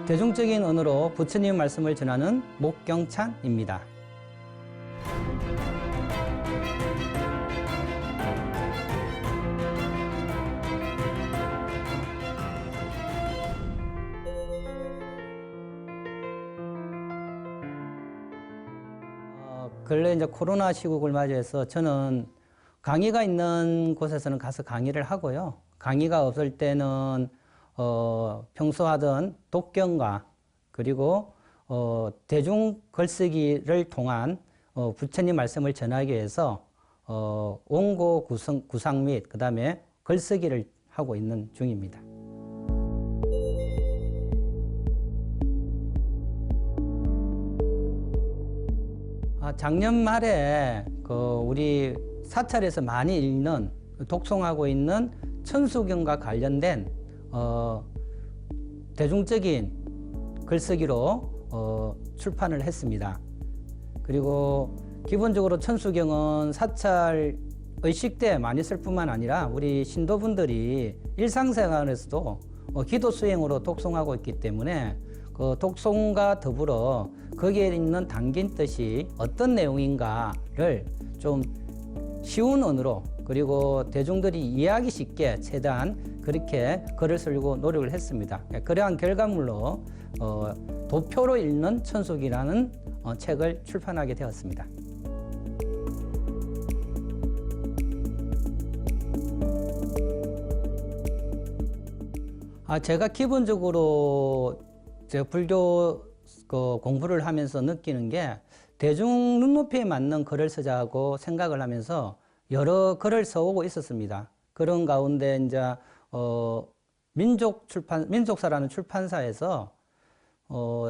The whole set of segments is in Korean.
대중적인 언어로 부처님 말씀을 전하는 목경찬입니다. 근래 이제 코로나 시국을 맞이해서 저는 강의가 있는 곳에서는 가서 강의를 하고요. 강의가 없을 때는 평소 하던 독경과 그리고 대중 글쓰기를 통한 부처님 말씀을 전하기 위해서 원고 구상 및 그다음에 글쓰기를 하고 있는 중입니다. 작년 말에 우리 사찰에서 많이 읽는 독송하고 있는 천수경과 관련된 대중적인 글쓰기로 출판을 했습니다. 그리고 기본적으로 천수경은 사찰 의식 때 많이 쓸 뿐만 아니라 우리 신도분들이 일상생활에서도 기도 수행으로 독송하고 있기 때문에 그 독송과 더불어 거기에 있는 담긴 뜻이 어떤 내용인가를 좀 쉬운 언어로 그리고 대중들이 이해하기 쉽게 최대한 그렇게 글을 쓰려고 노력을 했습니다. 그러한 결과물로 도표로 읽는 천수기라는 책을 출판하게 되었습니다. 제가 기본적으로 불교 공부를 하면서 느끼는 게 대중 눈높이에 맞는 글을 쓰자고 생각을 하면서 여러 글을 써오고 있었습니다. 그런 가운데 이제 민족사라는 출판사에서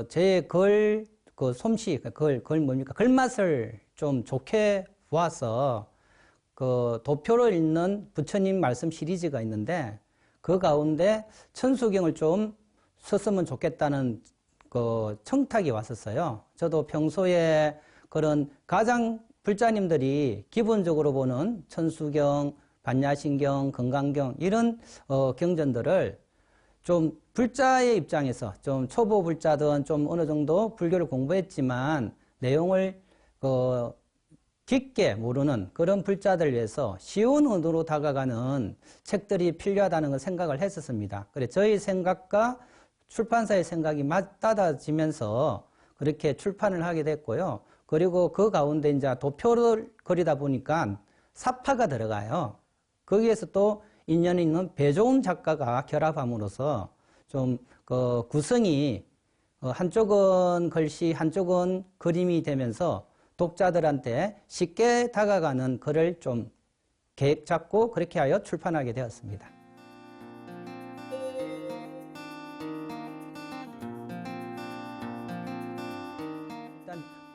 제 글 솜씨 글 뭡니까 글맛을 좀 좋게 보아서 도표로 읽는 부처님 말씀 시리즈가 있는데 그 가운데 천수경을 좀 썼으면 좋겠다는 청탁이 왔었어요. 저도 평소에 그런 가장 불자님들이 기본적으로 보는 천수경, 반야신경, 건강경 이런 경전들을 좀 불자의 입장에서 좀 초보 불자든 좀 어느 정도 불교를 공부했지만 내용을 깊게 모르는 그런 불자들 위해서 쉬운 언어로 다가가는 책들이 필요하다는 걸 생각을 했었습니다. 그래 저희 생각과 출판사의 생각이 맞닿아지면서 그렇게 출판을 하게 됐고요. 그리고 그 가운데 이제 도표를 그리다 보니까 사파가 들어가요. 거기에서 또 인연이 있는 배좋은 작가가 결합함으로써 좀 구성이 한쪽은 글씨, 한쪽은 그림이 되면서 독자들한테 쉽게 다가가는 글을 좀 계획 잡고 그렇게 하여 출판하게 되었습니다.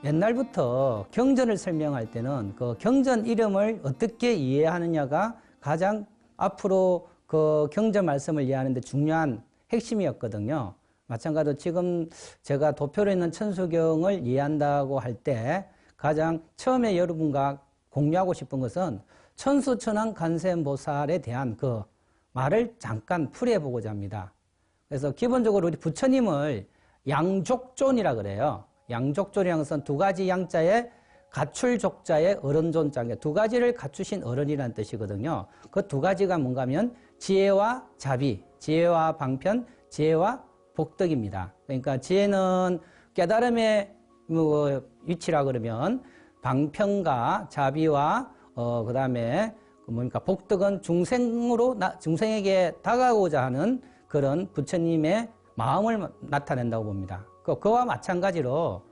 옛날부터 경전을 설명할 때는 그 경전 이름을 어떻게 이해하느냐가 가장 앞으로 그 경전 말씀을 이해하는 데 중요한 핵심이었거든요. 마찬가지로 지금 제가 도표로 있는 천수경을 이해한다고 할 때 가장 처음에 여러분과 공유하고 싶은 것은 천수천왕 관세음보살에 대한 그 말을 잠깐 풀이해보고자 합니다. 그래서 기본적으로 우리 부처님을 양족존이라 그래요. 양족존이라는 것은 두 가지 양자에 갖출족자의 어른존자, 두 가지를 갖추신 어른이라는 뜻이거든요. 그 두 가지가 뭔가 하면 지혜와 자비, 지혜와 방편, 지혜와 복덕입니다. 그러니까 지혜는 깨달음의 위치라 그러면 방편과 자비와 그 다음에 복덕은 중생에게 다가오고자 하는 그런 부처님의 마음을 나타낸다고 봅니다. 그와 마찬가지로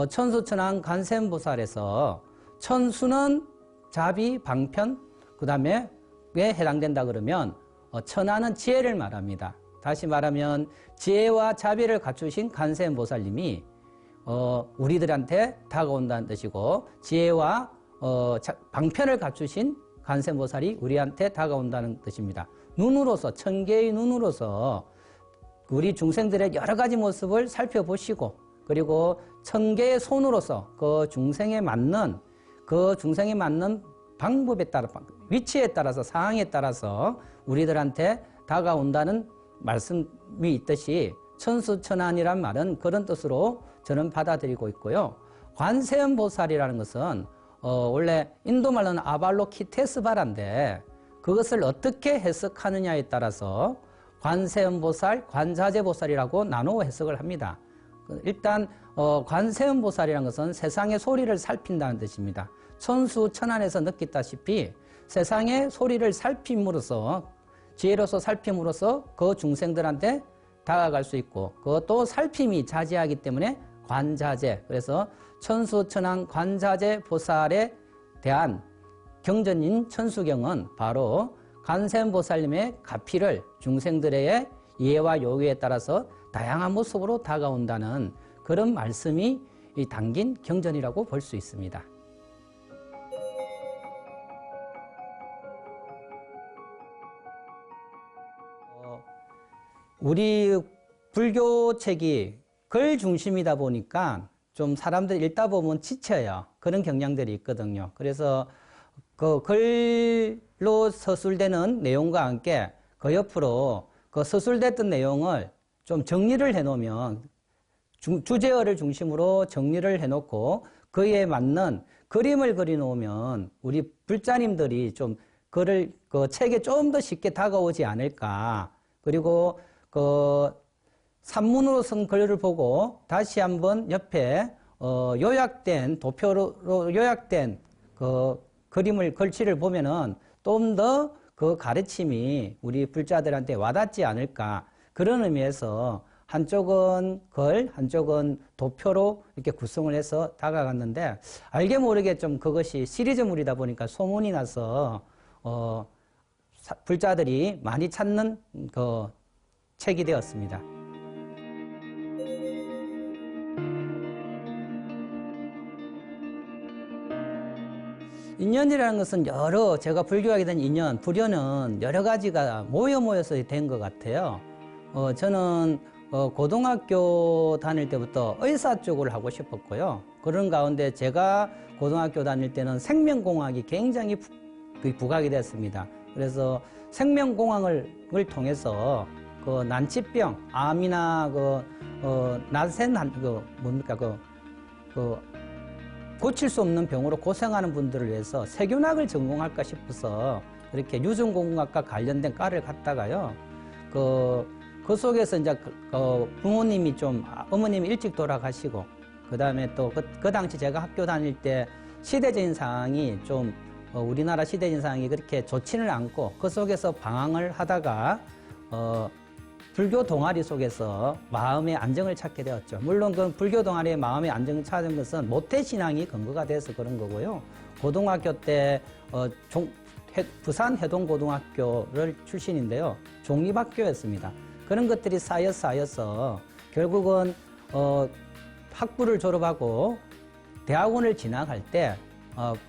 천수천왕 관세음보살에서 천수는 자비, 방편, 그 다음에 왜 해당된다 그러면 천하는 지혜를 말합니다. 다시 말하면 지혜와 자비를 갖추신 관세음보살님이 우리들한테 다가온다는 뜻이고 지혜와 방편을 갖추신 관세음보살이 우리한테 다가온다는 뜻입니다. 눈으로서 천개의 눈으로서 우리 중생들의 여러 가지 모습을 살펴보시고 그리고 천개의 손으로서 그 중생에 맞는 방법에 따라 위치에 따라서 상황에 따라서 우리들한테 다가온다는 말씀이 있듯이 천수천안이란 말은 그런 뜻으로 저는 받아들이고 있고요. 관세음보살이라는 것은 원래 인도 말로는 아발로키테스바라인데 그것을 어떻게 해석하느냐에 따라서 관세음보살, 관자재보살이라고 나누어 해석을 합니다. 일단 관세음보살이라는 것은 세상의 소리를 살핀다는 뜻입니다. 천수천안에서 느꼈다시피 세상의 소리를 살핌으로써 지혜로서 살핌으로써 그 중생들한테 다가갈 수 있고 그것도 살핌이 자제하기 때문에 관자재, 그래서 천수천안 관자재 보살에 대한 경전인 천수경은 바로 관세음보살님의 가피를 중생들의 이해와 요구에 따라서 다양한 모습으로 다가온다는 그런 말씀이 담긴 경전이라고 볼 수 있습니다. 우리 불교책이 글 중심이다 보니까 좀 사람들이 읽다 보면 지쳐요. 그런 경향들이 있거든요. 그래서 그 글로 서술되는 내용과 함께 그 옆으로 그 서술됐던 내용을 좀 정리를 해놓으면 주제어를 중심으로 정리를 해놓고 그에 맞는 그림을 그려놓으면 우리 불자님들이 좀 글을 그 책에 좀 더 쉽게 다가오지 않을까. 그리고 그 산문으로 쓴 글을 보고 다시 한번 옆에 요약된 도표로 요약된 그 그림을 글씨를 보면은 좀 더 그 가르침이 우리 불자들한테 와닿지 않을까. 그런 의미에서 한쪽은 글, 한쪽은 도표로 이렇게 구성을 해서 다가갔는데 알게 모르게 좀 그것이 시리즈물이다 보니까 소문이 나서 불자들이 많이 찾는 그 책이 되었습니다. 인연이라는 것은 제가 불교하게 된 인연, 불연은 여러 가지가 모여서 된 것 같아요. 저는 고등학교 다닐 때부터 의사 쪽을 하고 싶었고요. 그런 가운데 제가 고등학교 다닐 때는 생명공학이 굉장히 부각이 됐습니다. 그래서 생명공학을 통해서 그 난치병, 암이나 고칠 수 없는 병으로 고생하는 분들을 위해서 세균학을 전공할까 싶어서 그렇게 유전공학과 관련된 과를 갔다가요. 그 속에서 이제 부모님이 어머님이 일찍 돌아가시고, 그 다음에 또 그 당시 제가 학교 다닐 때 시대적인 상황이 우리나라 시대적인 상황이 그렇게 좋지는 않고 그 속에서 방황을 하다가, 불교 동아리 속에서 마음의 안정을 찾게 되었죠. 물론 그 불교 동아리의 마음의 안정을 찾은 것은 모태신앙이 근거가 돼서 그런 거고요. 고등학교 때 부산 해동고등학교를 출신인데요. 종립학교였습니다. 그런 것들이 쌓여서 결국은 학부를 졸업하고 대학원을 진학할 때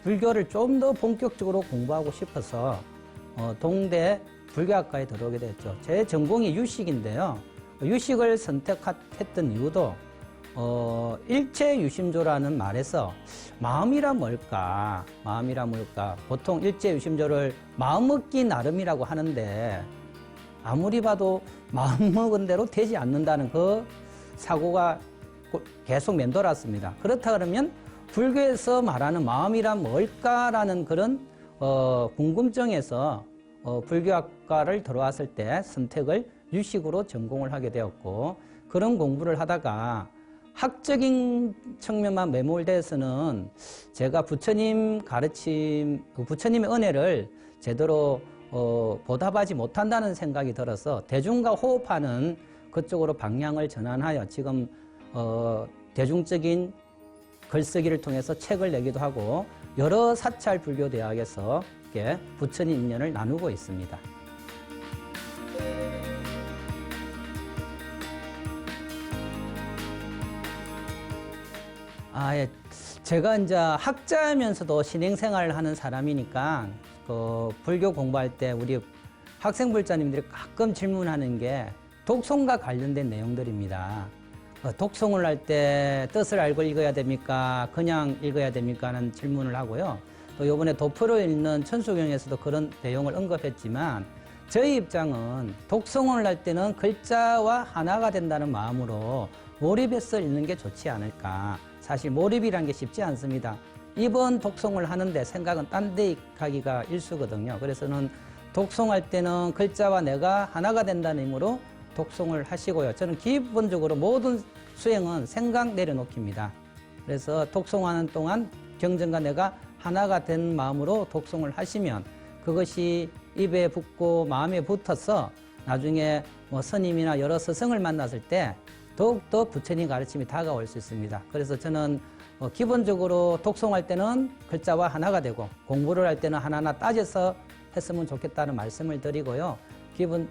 불교를 좀 더 본격적으로 공부하고 싶어서 동대 불교학과에 들어오게 됐죠. 제 전공이 유식인데요. 유식을 선택했던 이유도 일체유심조라는 말에서 마음이라 뭘까? 보통 일체유심조를 마음먹기 나름이라고 하는데 아무리 봐도 마음먹은 대로 되지 않는다는 그 사고가 계속 맴돌았습니다. 그렇다 그러면 불교에서 말하는 마음이란 뭘까라는 그런 궁금증에서 불교학과를 들어왔을 때 선택을 유식으로 전공을 하게 되었고, 그런 공부를 하다가 학적인 측면만 매몰돼서는 제가 부처님 가르침, 부처님의 은혜를 제대로 보답하지 못한다는 생각이 들어서 대중과 호흡하는 그쪽으로 방향을 전환하여 지금 대중적인 글쓰기를 통해서 책을 내기도 하고 여러 사찰 불교 대학에서 부처님 인연을 나누고 있습니다. 제가 이제 학자면서도 신행생활을 하는 사람이니까 불교 공부할 때 우리 학생 불자님들이 가끔 질문하는 게 독송과 관련된 내용들입니다. 독송을 할 때 뜻을 알고 읽어야 됩니까? 그냥 읽어야 됩니까? 하는 질문을 하고요. 또 이번에 도표로 읽는 천수경에서도 그런 내용을 언급했지만 저희 입장은 독송을 할 때는 글자와 하나가 된다는 마음으로 몰입해서 읽는 게 좋지 않을까. 사실 몰입이란 게 쉽지 않습니다. 이번 독송을 하는데 생각은 딴 데 가기가 일수거든요. 그래서는 독송할 때는 글자와 내가 하나가 된다는 의미로 독송을 하시고요. 저는 기본적으로 모든 수행은 생각 내려놓기입니다. 그래서 독송하는 동안 경전과 내가 하나가 된 마음으로 독송을 하시면 그것이 입에 붙고 마음에 붙어서 나중에 뭐 스님이나 여러 스승을 만났을 때 더욱더 부처님 가르침이 다가올 수 있습니다. 그래서 저는 기본적으로 독송할 때는 글자와 하나가 되고 공부를 할 때는 하나하나 따져서 했으면 좋겠다는 말씀을 드리고요.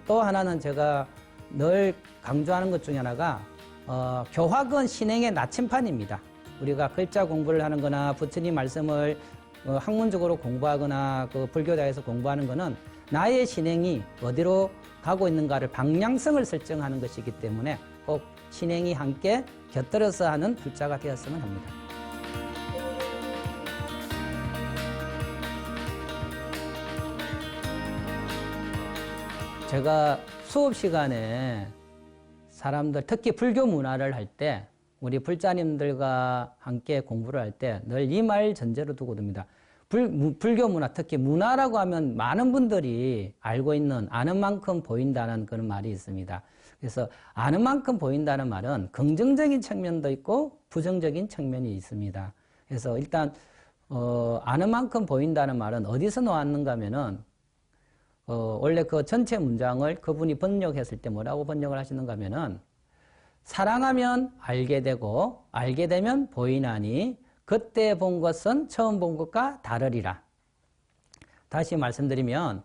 또 하나는 제가 늘 강조하는 것 중에 하나가 교학은 신행의 나침판입니다. 우리가 글자 공부를 하는 거나 부처님 말씀을 학문적으로 공부하거나 그 불교자에서 공부하는 거는 나의 신행이 어디로 가고 있는가를 방향성을 설정하는 것이기 때문에 꼭 신행이 함께 곁들여서 하는 불자가 되었으면 합니다. 제가 수업 시간에 사람들, 특히 불교 문화를 할 때 우리 불자님들과 함께 공부를 할 때 늘 이 말 전제로 두고 둡니다. 불교 문화, 특히 문화라고 하면 많은 분들이 알고 있는 아는 만큼 보인다는 그런 말이 있습니다. 그래서 아는 만큼 보인다는 말은 긍정적인 측면도 있고 부정적인 측면이 있습니다. 그래서 일단 아는 만큼 보인다는 말은 어디서 나왔는가 하면은 원래 그 전체 문장을 그분이 번역했을 때 뭐라고 번역을 하시는가 하면은 사랑하면 알게 되고 알게 되면 보이나니 그때 본 것은 처음 본 것과 다르리라. 다시 말씀드리면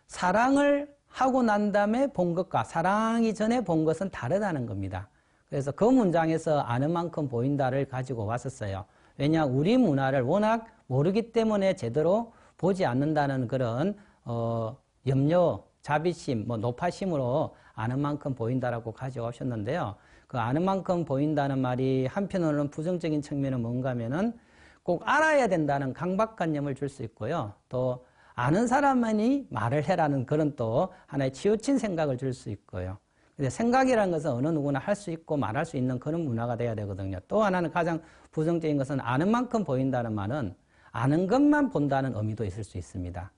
사랑을 하고 난 다음에 본 것과 사랑하기 전에 본 것은 다르다는 겁니다. 그래서 그 문장에서 아는 만큼 보인다를 가지고 왔었어요. 왜냐 우리 문화를 워낙 모르기 때문에 제대로 보지 않는다는 그런 염려, 자비심, 노파심으로 아는 만큼 보인다라고 가져오셨는데요. 그 아는 만큼 보인다는 말이 한편으로는 부정적인 측면은 뭔가 하면은 꼭 알아야 된다는 강박관념을 줄 수 있고요. 또 아는 사람만이 말을 해라는 그런 또 하나의 치우친 생각을 줄 수 있고요. 근데 생각이라는 것은 어느 누구나 할 수 있고 말할 수 있는 그런 문화가 돼야 되거든요. 또 하나는 가장 부정적인 것은 아는 만큼 보인다는 말은 아는 것만 본다는 의미도 있을 수 있습니다.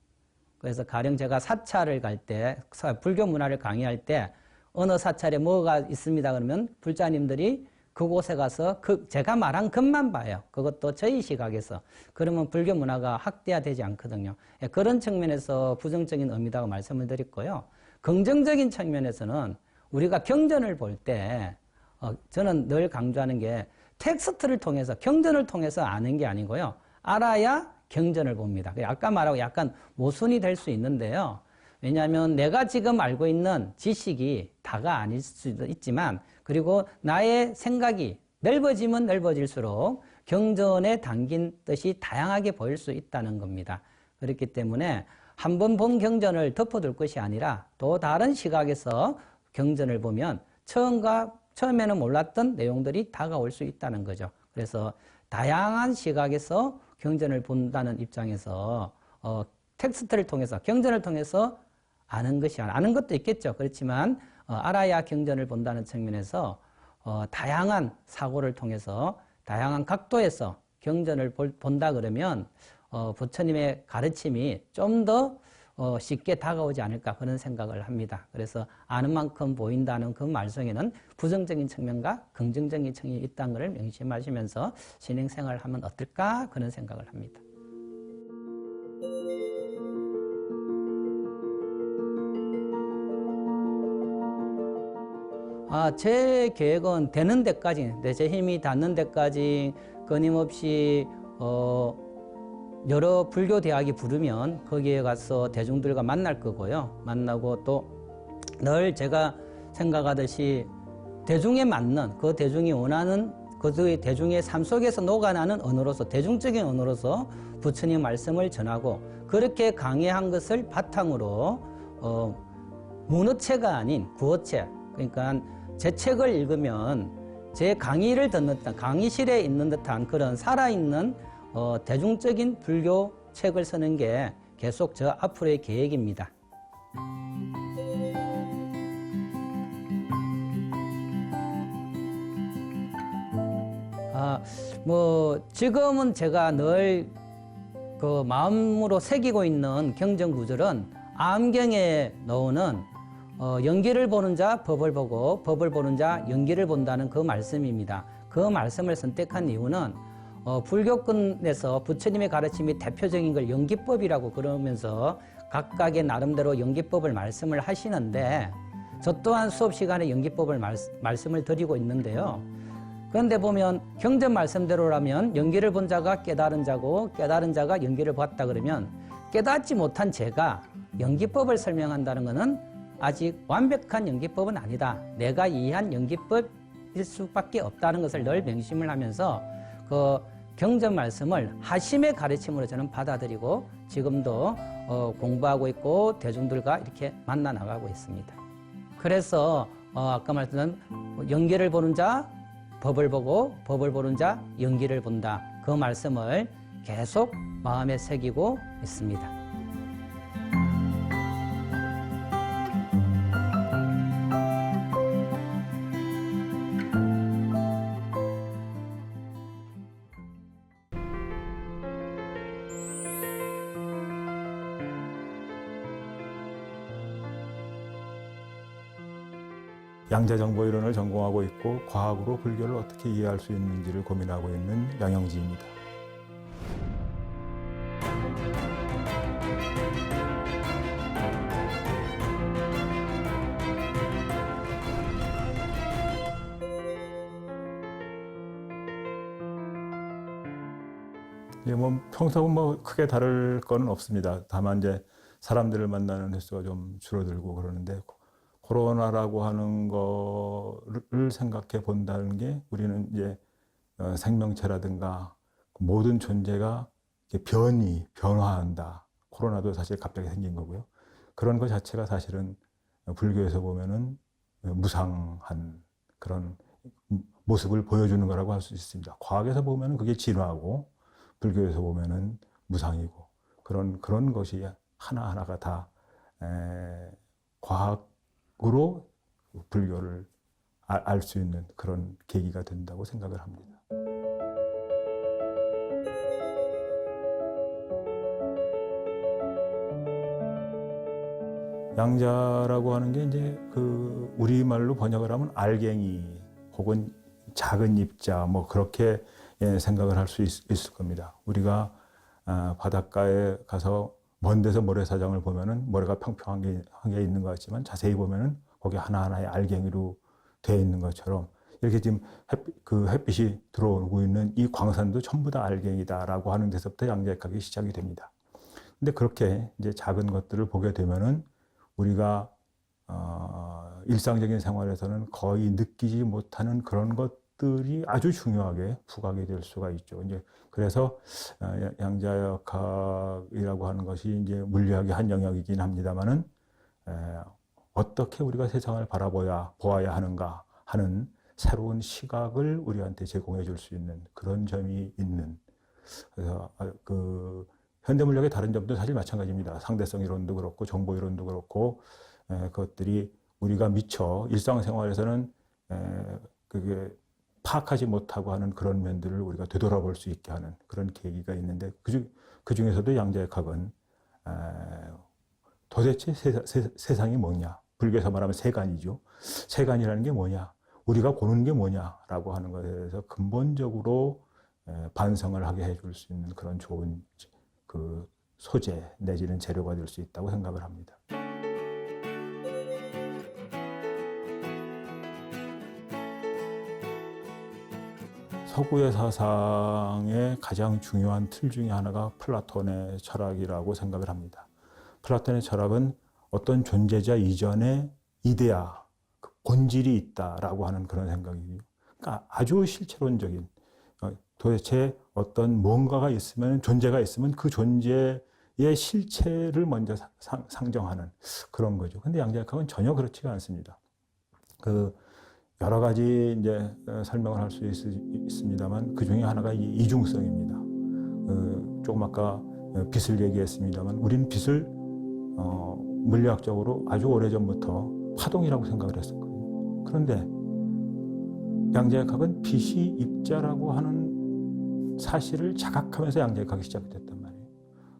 그래서 가령 제가 사찰을 갈 때, 불교 문화를 강의할 때 어느 사찰에 뭐가 있습니다 그러면 불자님들이 그곳에 가서 제가 말한 것만 봐요. 그것도 저희 시각에서. 그러면 불교 문화가 학대화되지 않거든요. 그런 측면에서 부정적인 의미라고 말씀을 드렸고요. 긍정적인 측면에서는 우리가 경전을 볼 때 저는 늘 강조하는 게 텍스트를 통해서 경전을 통해서 아는 게 아니고요. 알아야 경전을 봅니다. 아까 말하고 약간 모순이 될 수 있는데요. 왜냐하면 내가 지금 알고 있는 지식이 다가 아닐 수도 있지만 그리고 나의 생각이 넓어지면 넓어질수록 경전에 담긴 뜻이 다양하게 보일 수 있다는 겁니다. 그렇기 때문에 한 번 본 경전을 덮어둘 것이 아니라 또 다른 시각에서 경전을 보면 처음에는 몰랐던 내용들이 다가올 수 있다는 거죠. 그래서 다양한 시각에서 경전을 본다는 입장에서 텍스트를 통해서 경전을 통해서 아는 것이 아는 것도 있겠죠. 그렇지만 알아야 경전을 본다는 측면에서 다양한 사고를 통해서 다양한 각도에서 경전을 본다 그러면 부처님의 가르침이 좀 더 쉽게 다가오지 않을까 그런 생각을 합니다. 그래서 아는 만큼 보인다는 그 말씀에는 부정적인 측면과 긍정적인 측면이 있다는 것을 명심하시면서 신행생활을 하면 어떨까 그런 생각을 합니다. 제 계획은 되는 데까지, 제 힘이 닿는 데까지 끊임없이 여러 불교 대학이 부르면 거기에 가서 대중들과 만날 거고요. 만나고 또 늘 제가 생각하듯이 대중에 맞는 그 대중이 원하는 그 대중의 삶 속에서 녹아나는 언어로서 대중적인 언어로서 부처님 말씀을 전하고 그렇게 강의한 것을 바탕으로 문어체가 아닌 구어체 그러니까 제 책을 읽으면 제 강의를 듣는 듯한 강의실에 있는 듯한 그런 살아있는 대중적인 불교 책을 쓰는 게 계속 저 앞으로의 계획입니다. 지금은 제가 늘 그 마음으로 새기고 있는 경전구절은 암경에 넣는 연기를 보는 자 법을 보고 법을 보는 자 연기를 본다는 그 말씀입니다. 그 말씀을 선택한 이유는 불교권에서 부처님의 가르침이 대표적인 걸 연기법이라고 그러면서 각각의 나름대로 연기법을 말씀을 하시는데 저 또한 수업 시간에 연기법을 말씀을 드리고 있는데요. 그런데 보면 경전 말씀대로라면 연기를 본 자가 깨달은 자고 깨달은 자가 연기를 봤다 그러면 깨닫지 못한 제가 연기법을 설명한다는 것은 아직 완벽한 연기법은 아니다. 내가 이해한 연기법일 수밖에 없다는 것을 늘 명심을 하면서 그 경전 말씀을 하심의 가르침으로 저는 받아들이고 지금도 공부하고 있고 대중들과 이렇게 만나 나가고 있습니다. 그래서 아까 말씀드린 연기를 보는 자 법을 보고 법을 보는 자 연기를 본다. 그 말씀을 계속 마음에 새기고 있습니다. 양자정보이론을 전공하고 있고 과학으로 불교를 어떻게 이해할 수 있는지를 고민하고 있는 양영지입니다. 평소하고 크게 다를 거는 없습니다. 다만 이제 사람들을 만나는 횟수가 좀 줄어들고 그러는데 코로나라고 하는 거를 생각해 본다는 게 우리는 이제 생명체라든가 모든 존재가 변화한다. 코로나도 사실 갑자기 생긴 거고요. 그런 것 자체가 사실은 불교에서 보면은 무상한 그런 모습을 보여주는 거라고 할 수 있습니다. 과학에서 보면은 그게 진화고 불교에서 보면은 무상이고 그런 것이 하나하나가 다 과학으로 불교를 알 수 있는 그런 계기가 된다고 생각을 합니다. 양자라고 하는 게 이제 그 우리말로 번역을 하면 알갱이 혹은 작은 입자 그렇게 생각을 할 수 있을 겁니다. 우리가 바닷가에 가서 먼 데서 모래사장을 보면은 모래가 평평한 게 있는 것 같지만 자세히 보면은 거기 하나하나의 알갱이로 되어 있는 것처럼 이렇게 지금 햇빛이 들어오고 있는 이 광산도 전부 다 알갱이다라고 하는 데서부터 양자역학이 시작이 됩니다. 근데 그렇게 이제 작은 것들을 보게 되면은 우리가 일상적인 생활에서는 거의 느끼지 못하는 그런 것들이 아주 중요하게 부각이 될 수가 있죠. 이제 그래서 양자역학이라고 하는 것이 이제 물리학의 한 영역이긴 합니다만은 어떻게 우리가 세상을 보아야 하는가 하는 새로운 시각을 우리한테 제공해 줄 수 있는 그런 점이 있는. 그래서 그 현대물리학의 다른 점도 사실 마찬가지입니다. 상대성 이론도 그렇고 정보 이론도 그렇고 그것들이 우리가 미처 일상생활에서는 그게 파악하지 못하고 하는 그런 면들을 우리가 되돌아볼 수 있게 하는 그런 계기가 있는데 그 중에서도 양자역학은 도대체 세상이 뭐냐? 불교에서 말하면 세간이죠. 세간이라는 게 뭐냐? 우리가 보는 게 뭐냐라고 하는 것에 대해서 근본적으로 반성을 하게 해줄 수 있는 그런 좋은 그 소재 내지는 재료가 될 수 있다고 생각을 합니다. 서구의 사상의 가장 중요한 틀 중에 하나가 플라톤의 철학이라고 생각을 합니다. 플라톤의 철학은 어떤 존재자 이전에 이데아, 본질이 있다라고 하는 그런 생각이에요. 그러니까 아주 실체론적인 도대체 어떤 뭔가가 있으면 존재가 있으면 그 존재의 실체를 먼저 상정하는 그런 거죠. 근데 양자역학은 전혀 그렇지가 않습니다. 여러 가지 이제 설명을 할 수 있습니다만 그 중에 하나가 이 이중성입니다. 조금 아까 빛을 얘기했습니다만 우리는 빛을 물리학적으로 아주 오래전부터 파동이라고 생각을 했었거든요. 그런데 양자역학은 빛이 입자라고 하는 사실을 자각하면서 양자역학이 시작이 됐단 말이에요.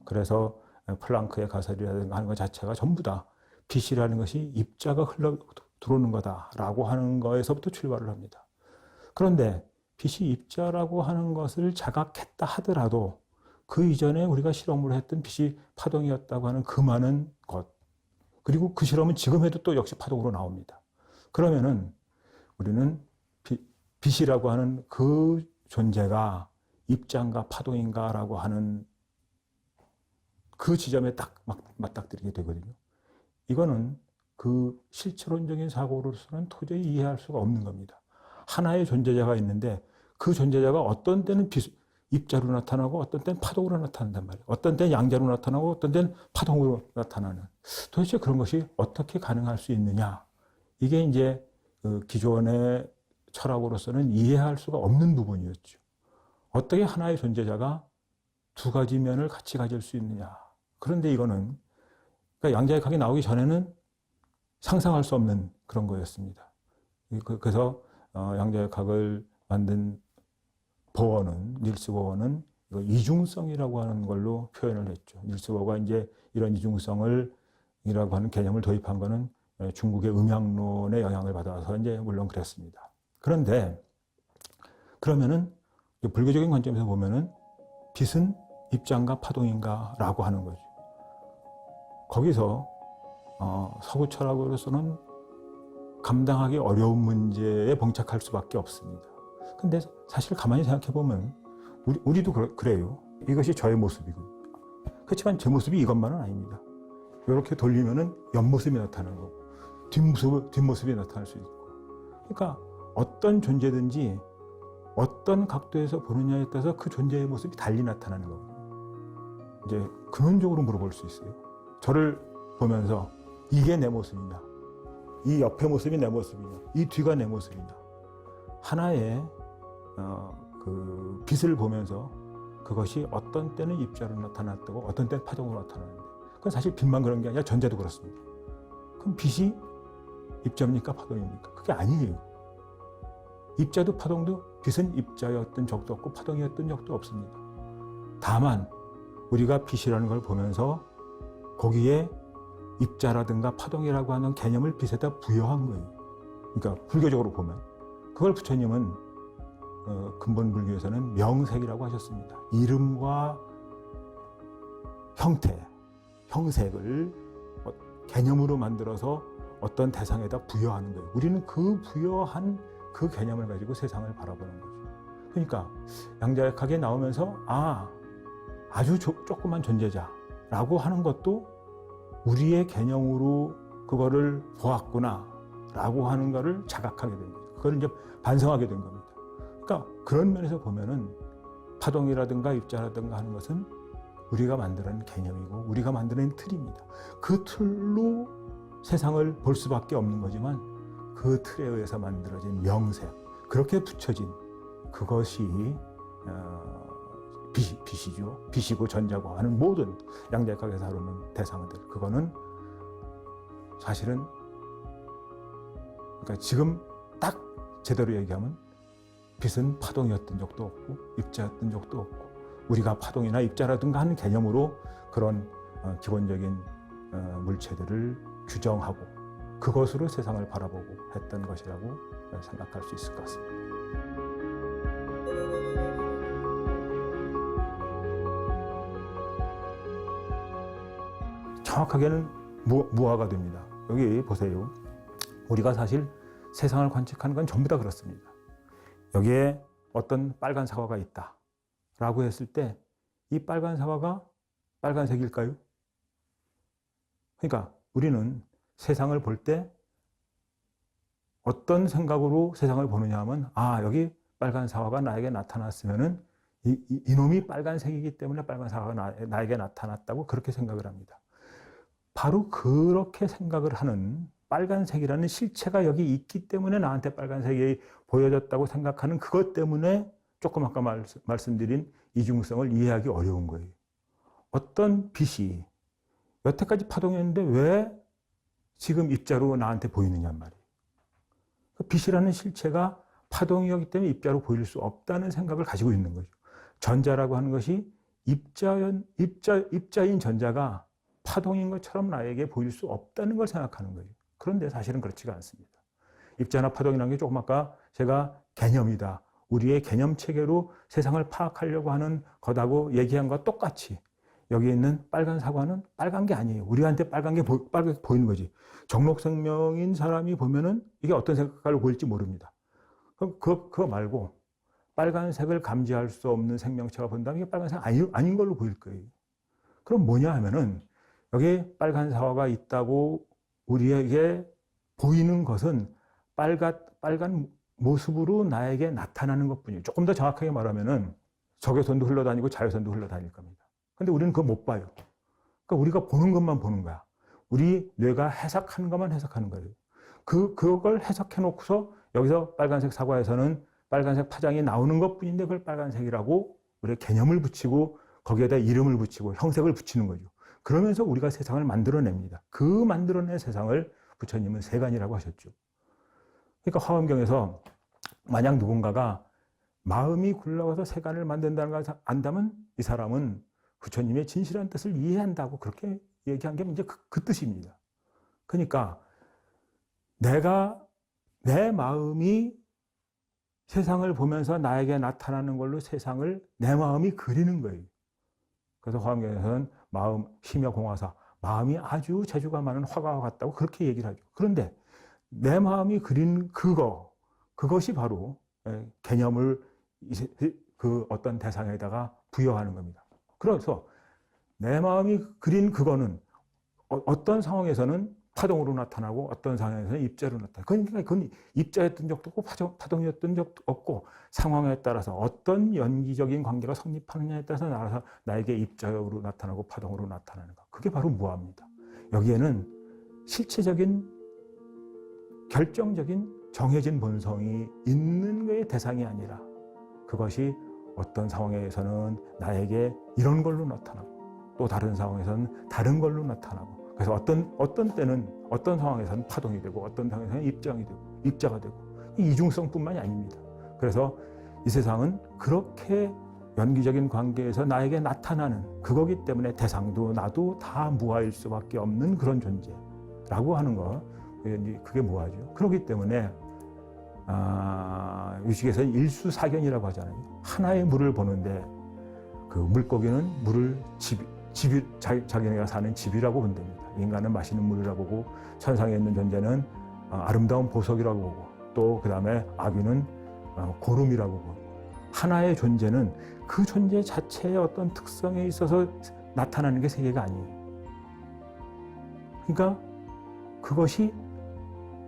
그래서 플랑크의 가설이라든가 하는 것 자체가 전부 다 빛이라는 것이 입자가 흘러 들어오는 거다라고 하는 거에서부터 출발을 합니다. 그런데 빛이 입자라고 하는 것을 자각했다 하더라도 그 이전에 우리가 실험을 했던 빛이 파동이었다고 하는 그 많은 것, 그리고 그 실험은 지금 해도 또 역시 파동으로 나옵니다. 그러면은 우리는 빛이라고 하는 그 존재가 입자인가 파동인가라고 하는 그 지점에 딱 맞닥뜨리게 되거든요. 이거는 그 실체론적인 사고로서는 도저히 이해할 수가 없는 겁니다. 하나의 존재자가 있는데 그 존재자가 어떤 때는 입자로 나타나고 어떤 때는 파동으로 나타난단 말이에요. 어떤 때는 양자로 나타나고 어떤 때는 파동으로 나타나는. 도대체 그런 것이 어떻게 가능할 수 있느냐. 이게 이제 그 기존의 철학으로서는 이해할 수가 없는 부분이었죠. 어떻게 하나의 존재자가 두 가지 면을 같이 가질 수 있느냐. 그런데 이거는 그러니까 양자역학이 나오기 전에는 상상할 수 없는 그런 거였습니다. 그래서 양자역학을 만든 닐스 보어는 이중성이라고 하는 걸로 표현을 했죠. 닐스 보어가 이제 이런 이중성을 이라고 하는 개념을 도입한 거는 중국의 음양론의 영향을 받아서 이제 물론 그랬습니다. 그런데 그러면은 불교적인 관점에서 보면은 빛은 입자인가 파동인가라고 하는 거죠. 거기서 서구 철학으로서는 감당하기 어려운 문제에 봉착할 수밖에 없습니다. 근데 사실 가만히 생각해 보면 우리도 그래요. 이것이 저의 모습이고 그렇지만 제 모습이 이것만은 아닙니다. 이렇게 돌리면은 옆모습이 나타나는 거고 뒷모습이 나타날 수 있고. 그러니까 어떤 존재든지 어떤 각도에서 보느냐에 따라서 그 존재의 모습이 달리 나타나는 거거든요. 이제 근원적으로 물어볼 수 있어요. 저를 보면서 이게 내 모습이냐, 이 옆의 모습이 내 모습이냐, 이 뒤가 내 모습이냐. 하나의 그 빛을 보면서 그것이 어떤 때는 입자로 나타났다고 어떤 때는 파동으로 나타나는데 그건 사실 빛만 그런 게 아니라 전자도 그렇습니다. 그럼 빛이 입자입니까 파동입니까? 그게 아니에요. 입자도 파동도 빛은 입자였던 적도 없고 파동이었던 적도 없습니다. 다만 우리가 빛이라는 걸 보면서 거기에 입자라든가 파동이라고 하는 개념을 빛에다 부여한 거예요. 그러니까 불교적으로 보면 그걸 부처님은 근본 불교에서는 명색이라고 하셨습니다. 이름과 형색을 개념으로 만들어서 어떤 대상에다 부여하는 거예요. 우리는 그 부여한 그 개념을 가지고 세상을 바라보는 거죠. 그러니까 양자역학에 나오면서 아주 조그만 존재자라고 하는 것도 우리의 개념으로 그거를 보았구나라고 하는 거를 자각하게 된 거죠. 그걸 이제 반성하게 된 겁니다. 그러니까 그런 면에서 보면은 파동이라든가 입자라든가 하는 것은 우리가 만드는 개념이고 우리가 만드는 틀입니다. 그 틀로 세상을 볼 수밖에 없는 거지만 그 틀에 의해서 만들어진 명색, 그렇게 붙여진 그것이 빛이죠. 빛이고 전자고 하는 모든 양자역학에서 다루는 대상들. 그거는 사실은 그러니까 지금 딱 제대로 얘기하면 빛은 파동이었던 적도 없고 입자였던 적도 없고 우리가 파동이나 입자라든가 하는 개념으로 그런 기본적인 물체들을 규정하고 그것으로 세상을 바라보고 했던 것이라고 생각할 수 있을 것 같습니다. 정확하게는 무화가 됩니다. 여기 보세요. 우리가 사실 세상을 관측하는 건 전부 다 그렇습니다. 여기에 어떤 빨간 사과가 있다 라고 했을 때 이 빨간 사과가 빨간색일까요? 그러니까 우리는 세상을 볼 때 어떤 생각으로 세상을 보느냐 하면 여기 빨간 사과가 나에게 나타났으면은 이놈이 빨간색이기 때문에 빨간 사과가 나에게 나타났다고 그렇게 생각을 합니다. 바로 그렇게 생각을 하는 빨간색이라는 실체가 여기 있기 때문에 나한테 빨간색이 보여졌다고 생각하는 그것 때문에 조금 아까 말씀드린 이중성을 이해하기 어려운 거예요. 어떤 빛이 여태까지 파동이었는데 왜 지금 입자로 나한테 보이느냐 말이에요. 빛이라는 실체가 파동이었기 때문에 입자로 보일 수 없다는 생각을 가지고 있는 거죠. 전자라고 하는 것이 입자인 전자가 파동인 것처럼 나에게 보일 수 없다는 걸 생각하는 거예요. 그런데 사실은 그렇지가 않습니다. 입자나 파동이라는 게 조금 아까 제가 개념이다, 우리의 개념 체계로 세상을 파악하려고 하는 것하고 얘기한 것과 똑같이 여기 있는 빨간 사과는 빨간 게 아니에요. 우리한테 빨간 게 빨갛게 보이는 거지. 정록생명인 사람이 보면은 이게 어떤 색깔로 보일지 모릅니다. 그거 말고 빨간색을 감지할 수 없는 생명체가 본다면 이게 빨간색 아닌 걸로 보일 거예요. 그럼 뭐냐 하면은 여기에 빨간 사과가 있다고 우리에게 보이는 것은 빨간 모습으로 나에게 나타나는 것뿐이에요. 조금 더 정확하게 말하면은 적외선도 흘러다니고 자외선도 흘러다닐 겁니다. 근데 우리는 그거 못 봐요. 그러니까 우리가 보는 것만 보는 거야. 우리 뇌가 해석하는 것만 해석하는 거예요. 그걸 해석해 놓고서 여기서 빨간색 사과에서는 빨간색 파장이 나오는 것뿐인데 그걸 빨간색이라고 우리 개념을 붙이고 거기에다 이름을 붙이고 형색을 붙이는 거죠. 그러면서 우리가 세상을 만들어냅니다. 그 만들어낸 세상을 부처님은 세간이라고 하셨죠. 그러니까 화엄경에서 만약 누군가가 마음이 굴러가서 세간을 만든다는 걸 안다면 이 사람은 부처님의 진실한 뜻을 이해한다고 그렇게 얘기한 게 이제 그 뜻입니다. 그러니까 내 마음이 세상을 보면서 나에게 나타나는 걸로 세상을 내 마음이 그리는 거예요. 그래서 화엄경에서는 마음, 심여 공화사, 마음이 아주 재주가 많은 화가와 같다고 그렇게 얘기를 하죠. 그런데 내 마음이 그린 그것이 바로 개념을 그 어떤 대상에다가 부여하는 겁니다. 그래서 내 마음이 그린 그거는 어떤 상황에서는 파동으로 나타나고 어떤 상황에서는 입자로 나타나고 그러니까 그건 입자였던 적도 없고 파동이었던 적도 없고 상황에 따라서 어떤 연기적인 관계가 성립하느냐에 따라서 나에게 입자로 나타나고 파동으로 나타나는 것. 그게 바로 무아입니다. 여기에는 실체적인 결정적인 정해진 본성이 있는 것의 대상이 아니라 그것이 어떤 상황에서는 나에게 이런 걸로 나타나고 또 다른 상황에서는 다른 걸로 나타나고 그래서 어떤 때는 어떤 상황에서는 파동이 되고 어떤 상황에서는 입자가 되고 이중성뿐만이 아닙니다. 그래서 이 세상은 그렇게 연기적인 관계에서 나에게 나타나는 그거기 때문에 대상도 나도 다 무아일 수밖에 없는 그런 존재라고 하는 거 그게 무아죠. 그렇기 때문에 유식에서는 일수사견이라고 하잖아요. 하나의 물을 보는데 그 물고기는 물을 자기네가 사는 집이라고 본답니다. 인간은 마시는 물이라고 보고 천상에 있는 존재는 아름다운 보석이라고 보고 또 그 다음에 아귀는 고름이라고 보고 하나의 존재는 그 존재 자체의 어떤 특성에 있어서 나타나는 게 세계가 아니에요. 그러니까 그것이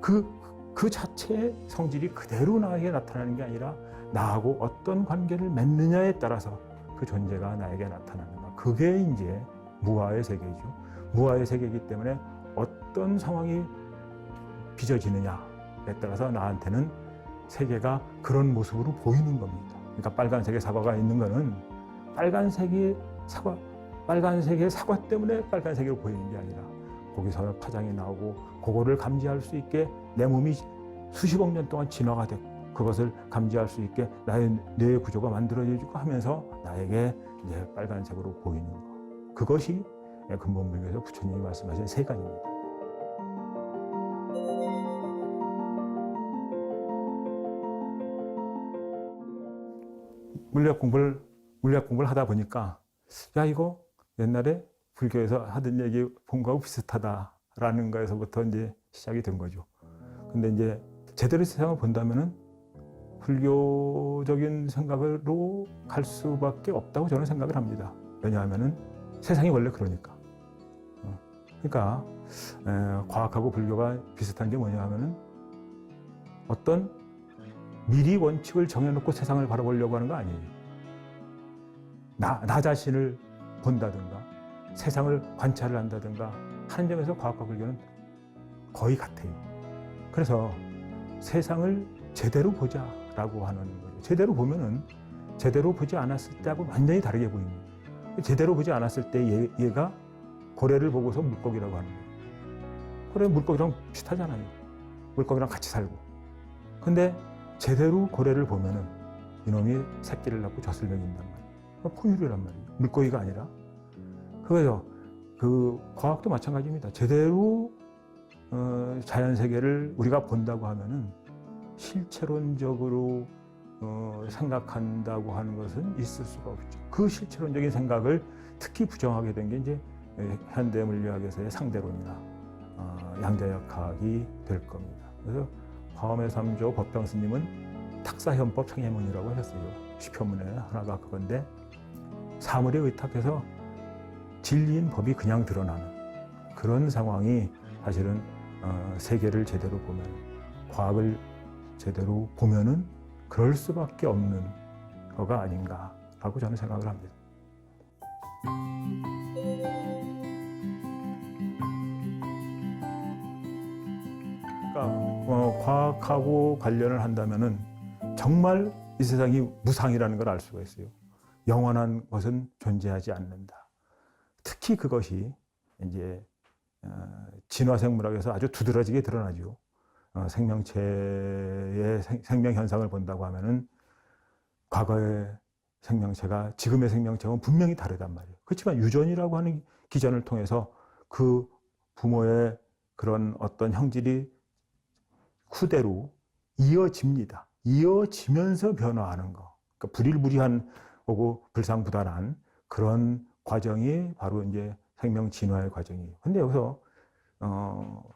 그 자체의 성질이 그대로 나에게 나타나는 게 아니라 나하고 어떤 관계를 맺느냐에 따라서 그 존재가 나에게 나타나는 것. 그게 이제 무아의 세계죠. 무아의 세계이기 때문에 어떤 상황이 빚어지느냐에 따라서 나한테는 세계가 그런 모습으로 보이는 겁니다. 그러니까 빨간색의 사과가 있는 거는 빨간색의 사과 때문에 빨간색으로 보이는 게 아니라 거기서 파장이 나오고 그거를 감지할 수 있게 내 몸이 수십억 년 동안 진화가 됐고 그것을 감지할 수 있게 나의 뇌의 구조가 만들어지고 하면서 나에게 이제 빨간색으로 보이는 것. 그것이 근본불교에서 부처님이 말씀하신 세간입니다. 물리학 공부를 하다 보니까 야 이거 옛날에 불교에서 하던 얘기 본 거하고 비슷하다라는 거에서부터 이제 시작이 된 거죠. 근데 이제 제대로 세상을 본다면은 불교적인 생각으로 갈 수밖에 없다고 저는 생각을 합니다. 왜냐하면은 세상이 원래 그러니까. 그러니까 과학하고 불교가 비슷한 게 뭐냐 하면은 어떤 미리 원칙을 정해놓고 세상을 바라보려고 하는 거 아니에요. 나 자신을 본다든가 세상을 관찰을 한다든가 하는 점에서 과학과 불교는 거의 같아요. 그래서 세상을 제대로 보자라고 하는 거죠. 제대로 보면은 제대로 보지 않았을 때하고 완전히 다르게 보입니다. 제대로 보지 않았을 때 얘가 고래를 보고서 물고기라고 하는 거예요. 고래 물고기랑 비슷하잖아요. 물고기랑 같이 살고. 근데 제대로 고래를 보면은 이놈이 새끼를 낳고 젖을 먹인단 말이에요. 포유류란 말이에요. 물고기가 아니라. 그래서 그 과학도 마찬가지입니다. 제대로 자연 세계를 우리가 본다고 하면은 실체론적으로 생각한다고 하는 것은 있을 수가 없죠. 그 실체론적인 생각을 특히 부정하게 된 게 이제 현대 물리학에서의 상대론이나 양자역학이 될 겁니다. 그래서 화엄의 3조 법정 스님은 탁사현법 평해문이라고 하셨어요. 10표문에 하나가 그건데 사물에 의탁해서 진리인 법이 그냥 드러나는 그런 상황이 사실은 세계를 제대로 보면, 과학을 제대로 보면은 그럴 수밖에 없는 거가 아닌가라고 저는 생각을 합니다. 그러니까 과학하고 관련을 한다면은 정말 이 세상이 무상이라는 걸 알 수가 있어요. 영원한 것은 존재하지 않는다. 특히 그것이 이제 진화생물학에서 아주 두드러지게 드러나죠. 생명체의 생명 현상을 본다고 하면은 과거의 생명체가 지금의 생명체하고는 분명히 다르단 말이에요. 그렇지만 유전이라고 하는 기전을 통해서 그 부모의 그런 어떤 형질이 후대로 이어집니다. 이어지면서 변화하는 거. 그러니까 불일불이한 거고 불상부단한 그런 과정이 바로 이제 생명 진화의 과정이에요. 근데 여기서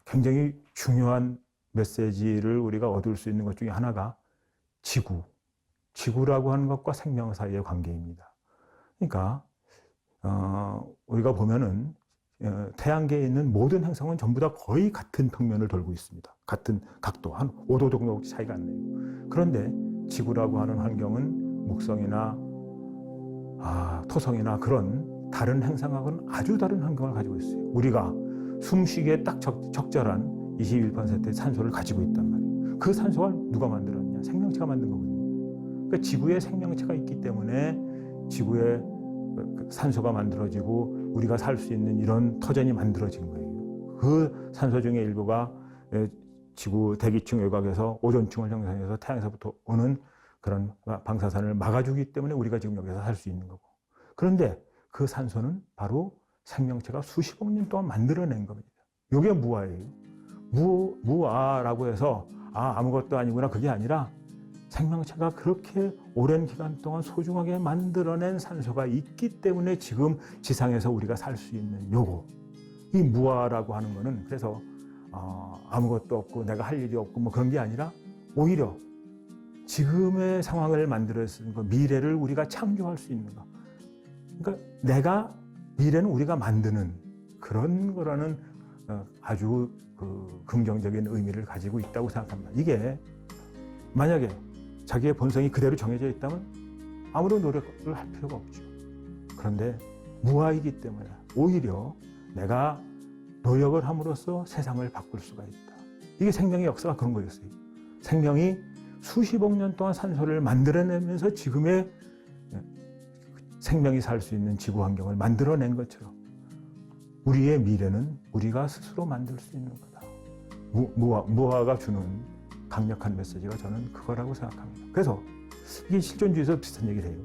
굉장히 중요한 메시지를 우리가 얻을 수 있는 것 중에 하나가 지구라고 하는 것과 생명 사이의 관계입니다. 그러니까 우리가 보면은 태양계에 있는 모든 행성은 전부 다 거의 같은 평면을 돌고 있습니다. 같은 각도, 한 5도 정도 차이가 안 나요. 그런데 지구라고 하는 환경은 목성이나 토성이나 그런 다른 행성하고는 아주 다른 환경을 가지고 있어요. 우리가 숨쉬기에 딱 적절한 21%의 산소를 가지고 있단 말이에요. 그 산소가 누가 만들었냐? 생명체가 만든 거거든요. 그러니까 지구에 생명체가 있기 때문에 지구에 산소가 만들어지고 우리가 살 수 있는 이런 터전이 만들어진 거예요. 그 산소 중에 일부가 지구 대기층 외곽에서 오존층을 형성해서 태양에서부터 오는 그런 방사선을 막아주기 때문에 우리가 지금 여기서 살 수 있는 거고. 그런데 그 산소는 바로 생명체가 수십억 년 동안 만들어낸 겁니다. 이게 무아예요. 무아라고 해서 아무것도 아니구나, 그게 아니라 생명체가 그렇게 오랜 기간 동안 소중하게 만들어낸 산소가 있기 때문에 지금 지상에서 우리가 살 수 있는 요거. 이 무아라고 하는 거는 그래서 아무것도 없고 내가 할 일이 없고 뭐 그런 게 아니라 오히려 지금의 상황을 만들어서 미래를 우리가 창조할 수 있는 거. 그러니까 미래는 우리가 만드는 그런 거라는 아주 긍정적인 의미를 가지고 있다고 생각합니다. 이게 만약에 자기의 본성이 그대로 정해져 있다면 아무런 노력을 할 필요가 없죠. 그런데 무아이기 때문에 오히려 내가 노력을 함으로써 세상을 바꿀 수가 있다. 이게 생명의 역사가 그런 거였어요. 생명이 수십억 년 동안 산소를 만들어내면서 지금의 생명이 살 수 있는 지구 환경을 만들어낸 것처럼 우리의 미래는 우리가 스스로 만들 수 있는 거다. 무아가 주는 강력한 메시지가 저는 그거라고 생각합니다. 그래서 이게 실존주의에서 비슷한 얘기를 해요.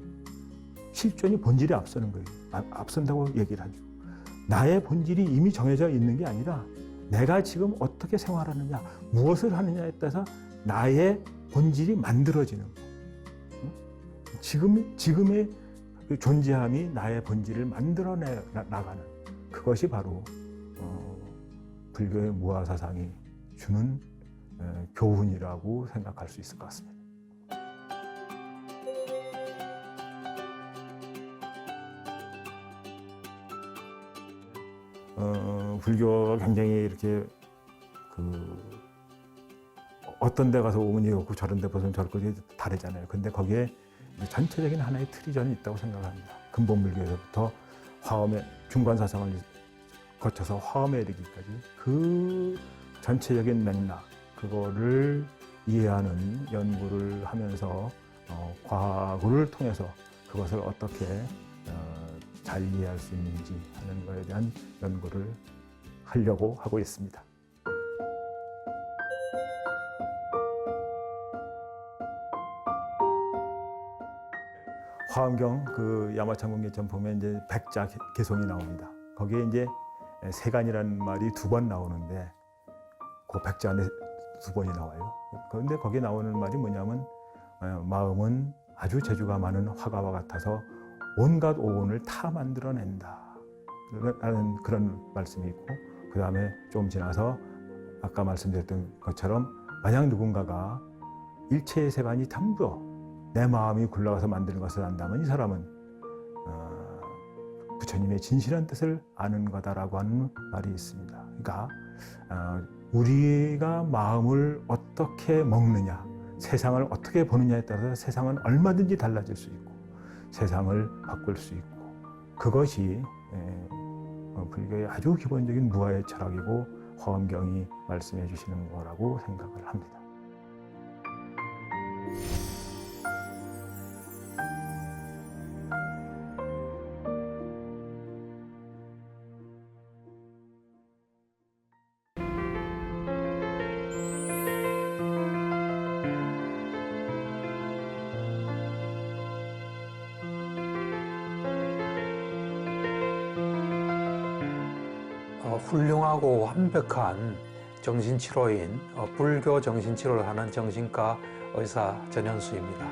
실존이 본질에 앞서는 거예요. 앞선다고 얘기를 하죠. 나의 본질이 이미 정해져 있는 게 아니라 내가 지금 어떻게 생활하느냐, 무엇을 하느냐에 따라서 나의 본질이 만들어지는 거. 지금의 그 존재함이 나의 본질을 만들어내 나가는 그것이 바로 불교의 무아 사상이 주는 교훈이라고 생각할 수 있을 것 같습니다. 불교가 굉장히 이렇게 어떤 데 가서 오면 이렇고 저런 데 보면 저렇고 다르잖아요. 근데 거기에 전체적인 하나의 틀이 저는 있다고 생각합니다. 근본 불교에서부터 화엄의 중간 사상을 거쳐서 화엄에 이르기까지 그 전체적인 맥락 그거를 이해하는 연구를 하면서 과학을 통해서 그것을 어떻게 잘 이해할 수 있는지 하는 것에 대한 연구를 하려고 하고 있습니다. 화엄경 그 야마창공개천 보면 이제 백자 개송이 나옵니다. 거기에 이제 세간이라는 말이 2번 나오는데 그 백자 안에 2번이 나와요. 그런데 거기에 나오는 말이 뭐냐면 마음은 아주 재주가 많은 화가와 같아서 온갖 오온을 다 만들어낸다 라는 그런 말씀이 있고, 그 다음에 좀 지나서 아까 말씀드렸던 것처럼 만약 누군가가 일체의 세간이 전부 내 마음이 굴러가서 만드는 것을 안다면 이 사람은 부처님의 진실한 뜻을 아는 거다라고 하는 말이 있습니다. 그러니까 우리가 마음을 어떻게 먹느냐, 세상을 어떻게 보느냐에 따라서 세상은 얼마든지 달라질 수 있고 세상을 바꿀 수 있고, 그것이 불교의 아주 기본적인 무아의 철학이고 화엄경이 말씀해 주시는 거라고 생각을 합니다. 훌륭하고 완벽한 정신치료인 불교 정신치료를 하는 정신과 의사 전현수입니다.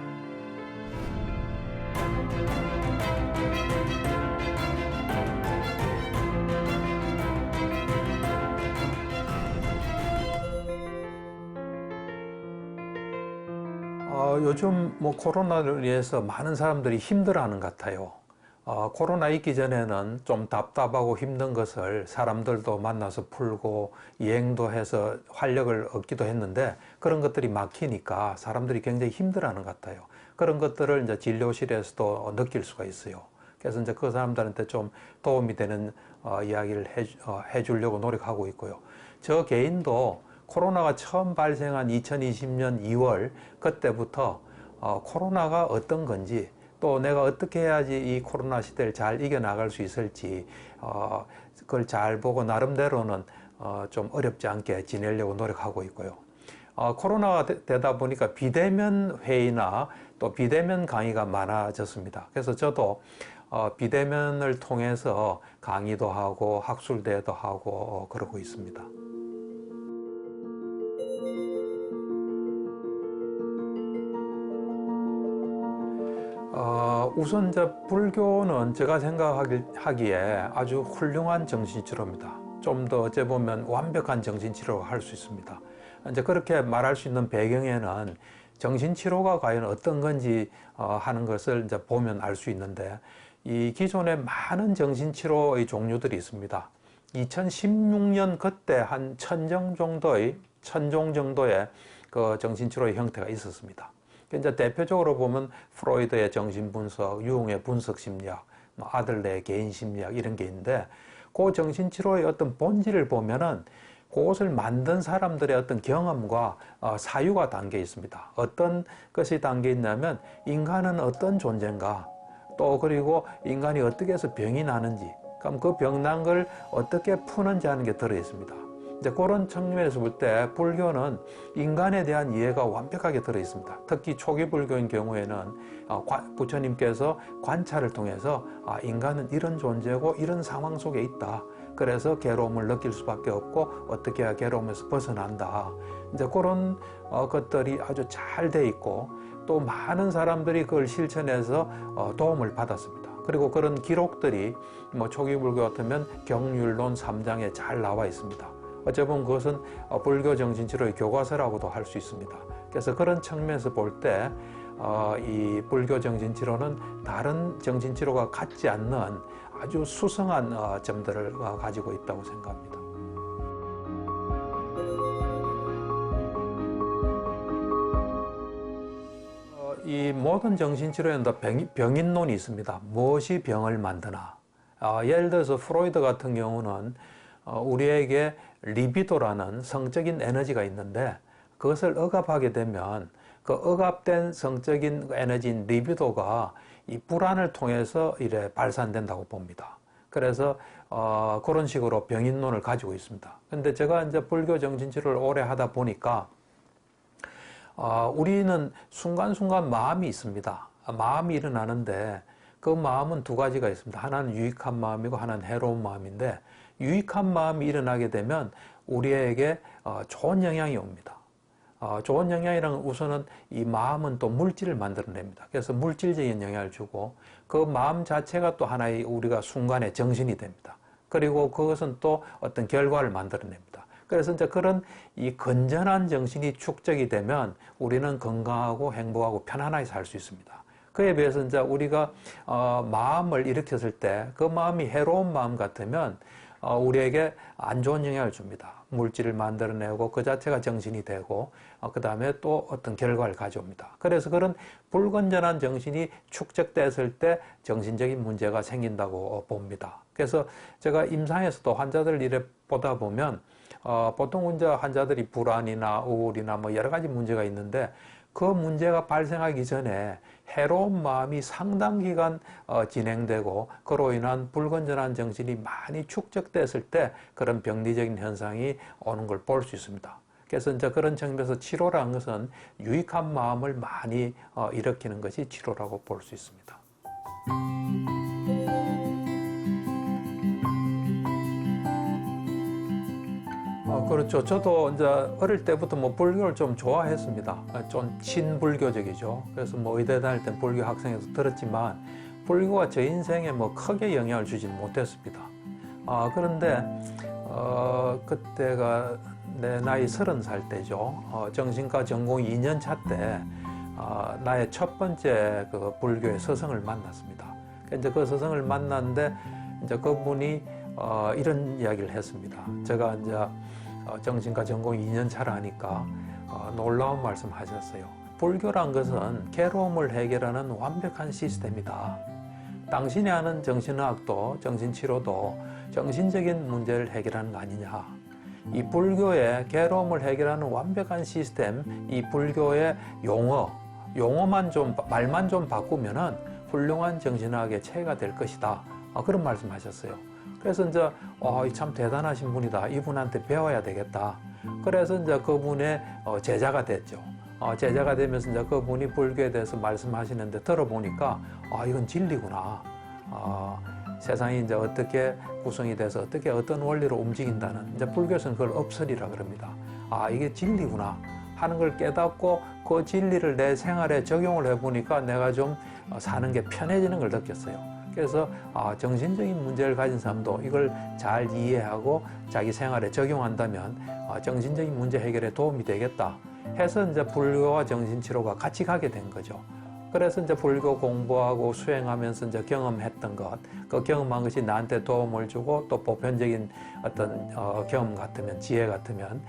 요즘 코로나를 위해서 많은 사람들이 힘들어하는 것 같아요. 코로나 있기 전에는 좀 답답하고 힘든 것을 사람들도 만나서 풀고 여행도 해서 활력을 얻기도 했는데, 그런 것들이 막히니까 사람들이 굉장히 힘들어하는 것 같아요. 그런 것들을 이제 진료실에서도 느낄 수가 있어요. 그래서 이제 그 사람들한테 좀 도움이 되는 이야기를 해주려고 노력하고 있고요. 저 개인도 코로나가 처음 발생한 2020년 2월 그때부터 코로나가 어떤 건지, 또 내가 어떻게 해야지 이 코로나 시대를 잘 이겨나갈 수 있을지 그걸 잘 보고 나름대로는 좀 어렵지 않게 지내려고 노력하고 있고요. 코로나가 되다 보니까 비대면 회의나 또 비대면 강의가 많아졌습니다. 그래서 저도 비대면을 통해서 강의도 하고 학술대회도 하고 그러고 있습니다. 우선 불교는 제가 생각하기에 아주 훌륭한 정신치료입니다. 좀 더 어째 보면 완벽한 정신치료를 할 수 있습니다. 이제 그렇게 말할 수 있는 배경에는 정신치료가 과연 어떤 건지 하는 것을 이제 보면 알 수 있는데, 이 기존에 많은 정신치료의 종류들이 있습니다. 2016년 그때 한 1000종 정도의 그 정신치료의 형태가 있었습니다. 이제 대표적으로 보면 프로이드의 정신분석, 유응의 분석심리학, 아들레의 개인심리학 이런 게 있는데, 그 정신치료의 어떤 본질을 보면은 그것을 만든 사람들의 어떤 경험과 사유가 담겨 있습니다. 어떤 것이 담겨 있냐면 인간은 어떤 존재인가, 또 그리고 인간이 어떻게 해서 병이 나는지, 그럼 그 병난 걸 어떻게 푸는지 하는 게 들어 있습니다. 이제 그런 측면에서 볼 때 불교는 인간에 대한 이해가 완벽하게 들어 있습니다. 특히 초기 불교인 경우에는 부처님께서 관찰을 통해서 인간은 이런 존재고 이런 상황 속에 있다. 그래서 괴로움을 느낄 수밖에 없고 어떻게 해야 괴로움에서 벗어난다. 이제 그런 것들이 아주 잘 돼 있고, 또 많은 사람들이 그걸 실천해서 도움을 받았습니다. 그리고 그런 기록들이 초기 불교 같으면 경률론 3장에 잘 나와 있습니다. 어쩌면 그것은 불교 정신치료의 교과서라고도 할 수 있습니다. 그래서 그런 측면에서 볼 때 이 불교 정신치료는 다른 정신치료가 갖지 않는 아주 수성한 점들을 가지고 있다고 생각합니다. 이 모든 정신치료에는 다 병인론이 있습니다. 무엇이 병을 만드나. 예를 들어서 프로이드 같은 경우는 우리에게 리비도라는 성적인 에너지가 있는데, 그것을 억압하게 되면 그 억압된 성적인 에너지인 리비도가 이 불안을 통해서 이래 발산된다고 봅니다. 그래서 그런 식으로 병인론을 가지고 있습니다. 근데 제가 이제 불교 정신치료를 오래 하다 보니까 우리는 순간순간 마음이 있습니다. 마음이 일어나는데 그 마음은 두 가지가 있습니다. 하나는 유익한 마음이고 하나는 해로운 마음인데 유익한 마음이 일어나게 되면 우리에게 좋은 영향이 옵니다. 좋은 영향이란 우선은 이 마음은 또 물질을 만들어냅니다. 그래서 물질적인 영향을 주고 그 마음 자체가 또 하나의 우리가 순간의 정신이 됩니다. 그리고 그것은 또 어떤 결과를 만들어냅니다. 그래서 이제 그런 이 건전한 정신이 축적이 되면 우리는 건강하고 행복하고 편안하게 살 수 있습니다. 그에 비해서 이제 우리가 마음을 일으켰을 때 그 마음이 해로운 마음 같으면 우리에게 안 좋은 영향을 줍니다. 물질을 만들어내고 그 자체가 정신이 되고 그 다음에 또 어떤 결과를 가져옵니다. 그래서 그런 불건전한 정신이 축적됐을 때 정신적인 문제가 생긴다고 봅니다. 그래서 제가 임상에서도 환자들 이래 보다 보면 보통 이제 환자들이 불안이나 우울이나 뭐 여러 가지 문제가 있는데 그 문제가 발생하기 전에 해로운 마음이 상당 기간 진행되고 그로 인한 불건전한 정신이 많이 축적됐을 때 그런 병리적인 현상이 오는 걸 볼 수 있습니다. 그래서 이제 그런 측면에서 치료라는 것은 유익한 마음을 많이 일으키는 것이 치료라고 볼 수 있습니다. 그렇죠. 저도 이제 어릴 때부터 뭐 불교를 좀 좋아했습니다. 좀 친불교적이죠. 그래서 뭐 의대 다닐 때 불교 학생에서 들었지만 불교가 제 인생에 뭐 크게 영향을 주지는 못했습니다. 그런데 그때가 내 나이 30살 때죠. 정신과 전공 2년 차 때 나의 첫 번째 그 불교의 스승을 만났습니다. 이제 그 스승을 만났는데 이제 그분이 이런 이야기를 했습니다. 제가 이제 정신과 전공 2년 차라니까 놀라운 말씀 하셨어요. 불교란 것은 괴로움을 해결하는 완벽한 시스템이다. 당신이 하는 정신의학도 정신치료도 정신적인 문제를 해결하는 거 아니냐. 이 불교의 괴로움을 해결하는 완벽한 시스템, 이 불교의 용어만 좀, 말만 좀 바꾸면은 훌륭한 정신의학의 체계가 될 것이다. 그런 말씀 하셨어요. 그래서 이제 참 대단하신 분이다. 이분한테 배워야 되겠다. 그래서 이제 그분의 제자가 됐죠. 제자가 되면서 이제 그분이 불교에 대해서 말씀하시는데 들어보니까 이건 진리구나. 세상이 이제 어떻게 구성이 돼서 어떻게 어떤 원리로 움직인다는 이제 불교에서는 그걸 업설이라 그럽니다. 이게 진리구나 하는 걸 깨닫고 그 진리를 내 생활에 적용을 해보니까 내가 좀 사는 게 편해지는 걸 느꼈어요. 그래서 정신적인 문제를 가진 사람도 이걸 잘 이해하고 자기 생활에 적용한다면 정신적인 문제 해결에 도움이 되겠다 해서 이제 불교와 정신치료가 같이 가게 된 거죠. 그래서 이제 불교 공부하고 수행하면서 이제 경험했던 것, 그 경험한 것이 나한테 도움을 주고 또 보편적인 어떤 경험 같으면, 지혜 같으면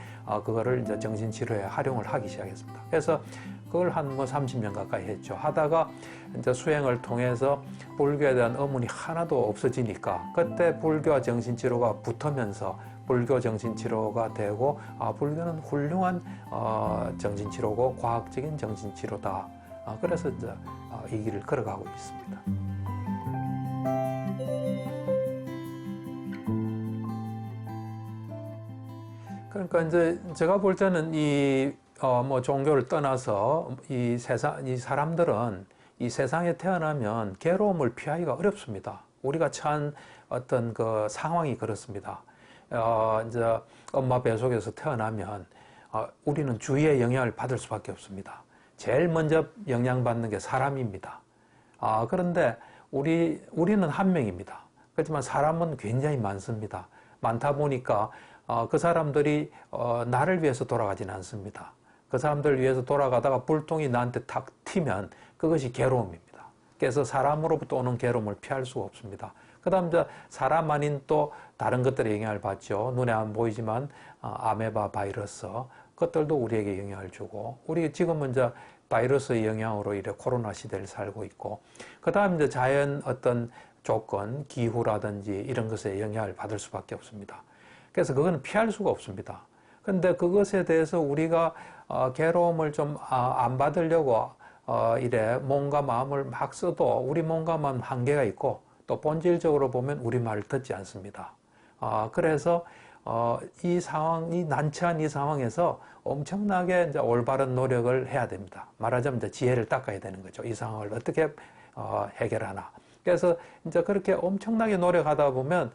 그거를 이제 정신치료에 활용을 하기 시작했습니다. 그래서 그걸 한 30년 가까이 했죠. 하다가 이제 수행을 통해서 불교에 대한 의문이 하나도 없어지니까 그때 불교와 정신치료가 붙으면서 불교 정신치료가 되고 불교는 훌륭한 정신치료고 과학적인 정신치료다. 그래서 이제 이 길을 걸어가고 있습니다. 그러니까 이제 제가 볼 때는 뭐 종교를 떠나서 이 사람들은 이 세상에 태어나면 괴로움을 피하기가 어렵습니다. 우리가 처한 어떤 그 상황이 그렇습니다. 이제 엄마 뱃속에서 태어나면 우리는 주위의 영향을 받을 수밖에 없습니다. 제일 먼저 영향받는 게 사람입니다. 그런데 우리는 한 명입니다. 그렇지만 사람은 굉장히 많습니다. 많다 보니까 그 사람들이 나를 위해서 돌아가지는 않습니다. 그 사람들을 위해서 돌아가다가 불똥이 나한테 탁 튀면 그것이 괴로움입니다. 그래서 사람으로부터 오는 괴로움을 피할 수가 없습니다. 그 다음 사람 아닌 또 다른 것들의 영향을 받죠. 눈에 안 보이지만 아메바 바이러스 그것들도 우리에게 영향을 주고 우리 지금은 이제 바이러스의 영향으로 이래 코로나 시대를 살고 있고 그 다음 이제 자연 어떤 조건 기후라든지 이런 것에 영향을 받을 수밖에 없습니다. 그래서 그거는 피할 수가 없습니다. 근데 그것에 대해서 우리가 괴로움을 좀 안 받으려고 이래 몸과 마음을 막 써도 우리 몸과 마음 한계가 있고 또 본질적으로 보면 우리 말을 듣지 않습니다. 그래서 이 상황, 이 난처한 이 상황에서 엄청나게 이제 올바른 노력을 해야 됩니다. 말하자면 이제 지혜를 닦아야 되는 거죠. 이 상황을 어떻게 해결하나. 그래서 이제 그렇게 엄청나게 노력하다 보면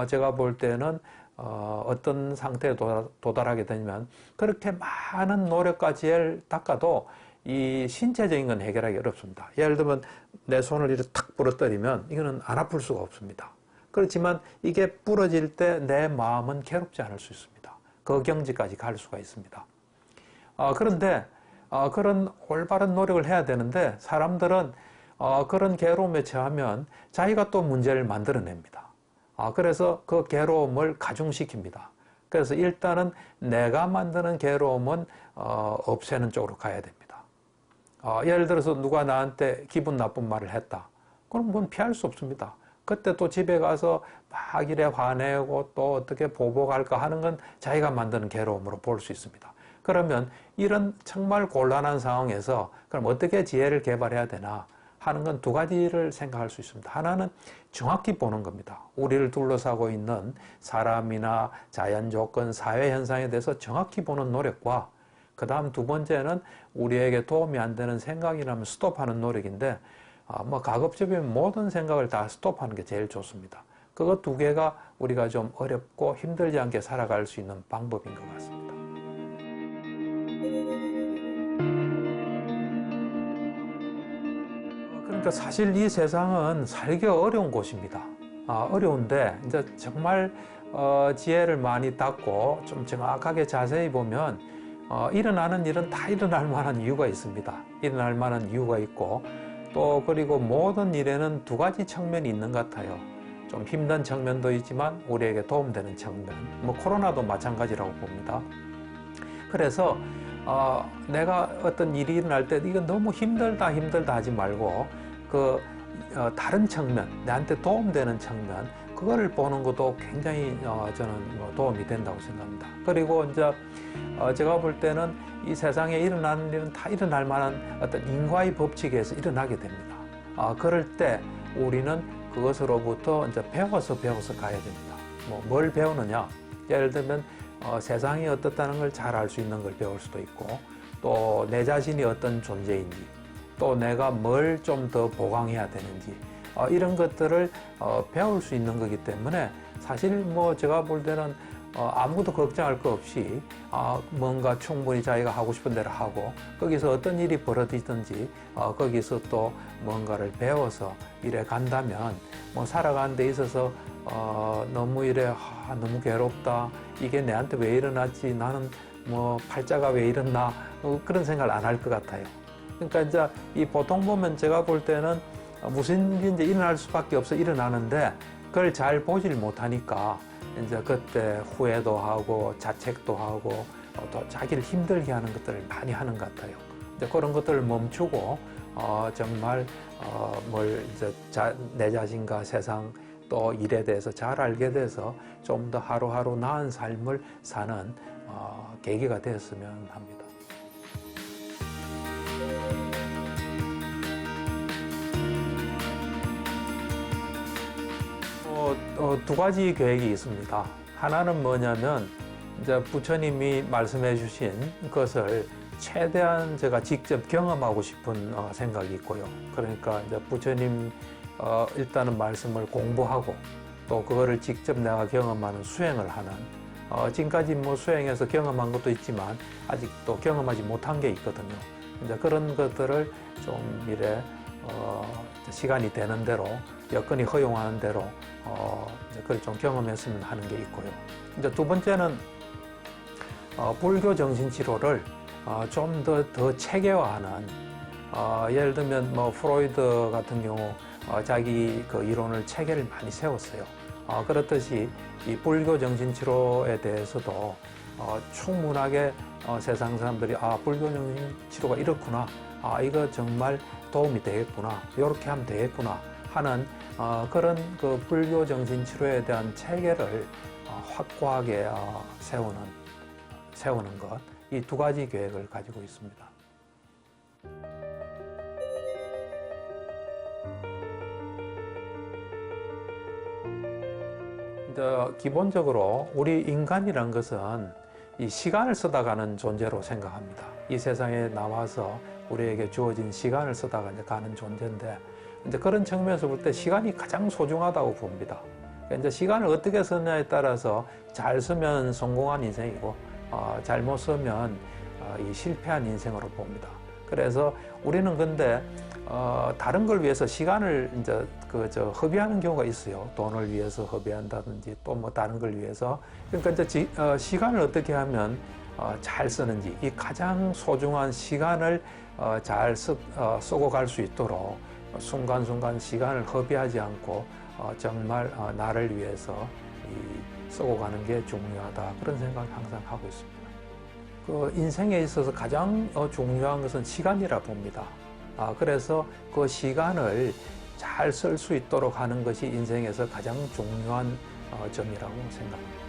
제가 볼 때는 어떤 상태에 도달하게 되면 그렇게 많은 노력과 지혜를 닦아도 이 신체적인 건 해결하기 어렵습니다. 예를 들면 내 손을 이렇게 탁 부러뜨리면 이거는 안 아플 수가 없습니다. 그렇지만 이게 부러질 때 내 마음은 괴롭지 않을 수 있습니다. 그 경지까지 갈 수가 있습니다. 그런데 그런 올바른 노력을 해야 되는데 사람들은 그런 괴로움에 처하면 자기가 또 문제를 만들어냅니다. 그래서 그 괴로움을 가중시킵니다. 그래서 일단은 내가 만드는 괴로움은 없애는 쪽으로 가야 됩니다. 예를 들어서 누가 나한테 기분 나쁜 말을 했다. 그럼 그건 피할 수 없습니다. 그때 또 집에 가서 막 이래 화내고 또 어떻게 보복할까 하는 건 자기가 만드는 괴로움으로 볼 수 있습니다. 그러면 이런 정말 곤란한 상황에서 그럼 어떻게 지혜를 개발해야 되나 하는 건 두 가지를 생각할 수 있습니다. 하나는 정확히 보는 겁니다. 우리를 둘러싸고 있는 사람이나 자연 조건, 사회 현상에 대해서 정확히 보는 노력과 그 다음 두 번째는 우리에게 도움이 안 되는 생각이라면 스톱하는 노력인데 가급적이면 모든 생각을 다 스톱하는 게 제일 좋습니다. 그거 두 개가 우리가 좀 어렵고 힘들지 않게 살아갈 수 있는 방법인 것 같습니다. 그러니까 사실 이 세상은 살기가 어려운 곳입니다. 어려운데 이제 정말 지혜를 많이 닦고 좀 정확하게 자세히 보면 일어나는 일은 다 일어날 만한 이유가 있습니다. 일어날 만한 이유가 있고 또 그리고 모든 일에는 두 가지 측면이 있는 것 같아요. 좀 힘든 측면도 있지만 우리에게 도움되는 측면. 코로나도 마찬가지라고 봅니다. 그래서 내가 어떤 일이 일어날 때 이건 너무 힘들다 하지 말고 다른 측면, 나한테 도움되는 측면, 그거를 보는 것도 굉장히 저는 도움이 된다고 생각합니다. 그리고 이제 제가 볼 때는 이 세상에 일어나는 일은 다 일어날 만한 어떤 인과의 법칙에서 일어나게 됩니다. 그럴 때 우리는 그것으로부터 이제 배워서 가야 됩니다. 뭘 배우느냐? 예를 들면 세상이 어떻다는 걸 잘 알 수 있는 걸 배울 수도 있고 또 내 자신이 어떤 존재인지 또 내가 뭘 좀 더 보강해야 되는지 이런 것들을 배울 수 있는 거기 때문에 사실 제가 볼 때는 아무것도 걱정할 거 없이 뭔가 충분히 자기가 하고 싶은 대로 하고 거기서 어떤 일이 벌어지든지 거기서 또 뭔가를 배워서 이래 간다면 살아가는 데 있어서 너무 이래 너무 괴롭다 이게 내한테 왜 일어났지 나는 팔자가 왜 이랬나 그런 생각을 안 할 것 같아요. 그러니까 이제 이 보통 보면 제가 볼 때는 무슨 일이 이제 일어날 수밖에 없어 일어나는데 그걸 잘 보질 못하니까 이제 그때 후회도 하고 자책도 하고 또 자기를 힘들게 하는 것들을 많이 하는 것 같아요. 이제 그런 것들을 멈추고 정말 내 자신과 세상 또 일에 대해서 잘 알게 돼서 좀 더 하루하루 나은 삶을 사는 계기가 되었으면 합니다. 두 가지 계획이 있습니다. 하나는 뭐냐면 이제 부처님이 말씀해 주신 것을 최대한 제가 직접 경험하고 싶은 생각이 있고요. 그러니까 이제 부처님 일단은 말씀을 공부하고 또 그거를 직접 내가 경험하는 수행을 하는 지금까지 수행해서 경험한 것도 있지만 아직도 경험하지 못한 게 있거든요. 이제 그런 것들을 좀 이래 시간이 되는 대로 여건이 허용하는 대로 그걸 좀 경험했으면 하는 게 있고요. 이제 두 번째는 불교 정신 치료를 좀 더 체계화하는 예를 들면 프로이드 같은 경우 자기 그 이론을 체계를 많이 세웠어요. 그렇듯이 이 불교 정신 치료에 대해서도 충분하게 세상 사람들이 불교 정신 치료가 이렇구나, 이거 정말 도움이 되겠구나, 이렇게 하면 되겠구나 하는 그런 그 불교 정신 치료에 대한 체계를 확고하게 세우는 것, 이 두 가지 계획을 가지고 있습니다. 이제 기본적으로 우리 인간이란 것은 이 시간을 써다가는 존재로 생각합니다. 이 세상에 나와서 우리에게 주어진 시간을 써다가 이제 가는 존재인데, 이제 그런 측면에서 볼 때 시간이 가장 소중하다고 봅니다. 그러니까 이제 시간을 어떻게 쓰냐에 따라서 잘 쓰면 성공한 인생이고, 잘못 쓰면 이 실패한 인생으로 봅니다. 그래서 우리는 근데 다른 걸 위해서 시간을 이제 허비하는 경우가 있어요. 돈을 위해서 허비한다든지 또 뭐 다른 걸 위해서. 그러니까 이제 시간을 어떻게 하면 잘 쓰는지, 이 가장 소중한 시간을 잘 쓰고 갈 수 있도록 순간순간 시간을 허비하지 않고 정말 나를 위해서 쓰고 가는 게 중요하다, 그런 생각을 항상 하고 있습니다. 그 인생에 있어서 가장 중요한 것은 시간이라 봅니다. 그래서 그 시간을 잘 쓸 수 있도록 하는 것이 인생에서 가장 중요한 점이라고 생각합니다.